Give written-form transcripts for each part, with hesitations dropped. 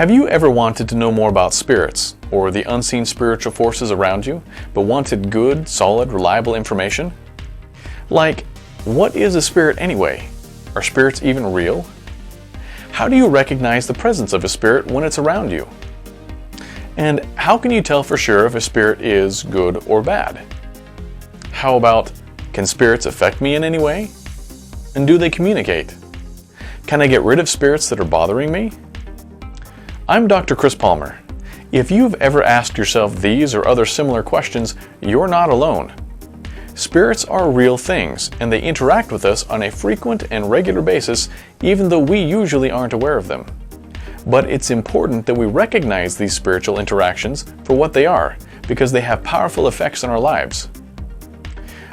Have you ever wanted to know more about spirits, or the unseen spiritual forces around you, but wanted good, solid, reliable information? Like, what is a spirit anyway? Are spirits even real? How do you recognize the presence of a spirit when it's around you? And how can you tell for sure if a spirit is good or bad? How about, can spirits affect me in any way? And do they communicate? Can I get rid of spirits that are bothering me? I'm Dr. Chris Palmer. If you've ever asked yourself these or other similar questions, you're not alone. Spirits are real things, and they interact with us on a frequent and regular basis, even though we usually aren't aware of them. But it's important that we recognize these spiritual interactions for what they are, because they have powerful effects on our lives.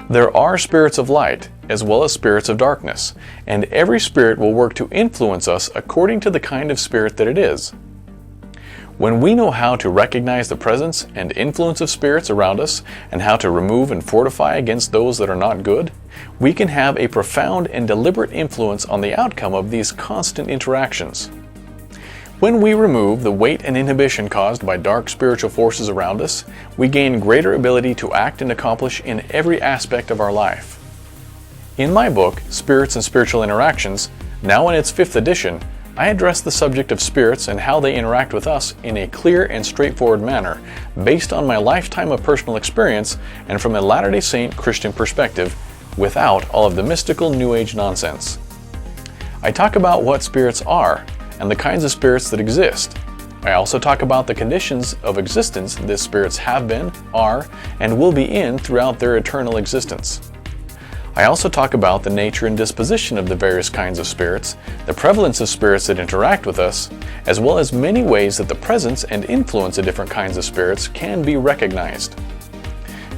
There are spirits of light, as well as spirits of darkness, and every spirit will work to influence us according to the kind of spirit that it is. When we know how to recognize the presence and influence of spirits around us and how to remove and fortify against those that are not good, we can have a profound and deliberate influence on the outcome of these constant interactions. When we remove the weight and inhibition caused by dark spiritual forces around us, we gain greater ability to act and accomplish in every aspect of our life. In my book, Spirits and Spiritual Interactions, now in its 5th edition, I address the subject of spirits and how they interact with us in a clear and straightforward manner, based on my lifetime of personal experience and from a Latter-day Saint Christian perspective, without all of the mystical New Age nonsense. I talk about what spirits are and the kinds of spirits that exist. I also talk about the conditions of existence that spirits have been, are, and will be in throughout their eternal existence. I also talk about the nature and disposition of the various kinds of spirits, the prevalence of spirits that interact with us, as well as many ways that the presence and influence of different kinds of spirits can be recognized.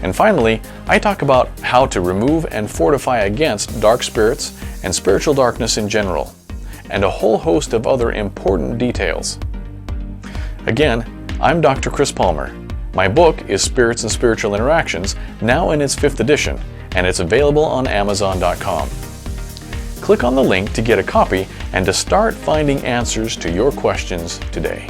And finally, I talk about how to remove and fortify against dark spirits and spiritual darkness in general, and a whole host of other important details. Again, I'm Dr. Chris Palmer. My book is Spirits and Spiritual Interactions, now in its 5th edition, and it's available on Amazon.com. Click on the link to get a copy and to start finding answers to your questions today.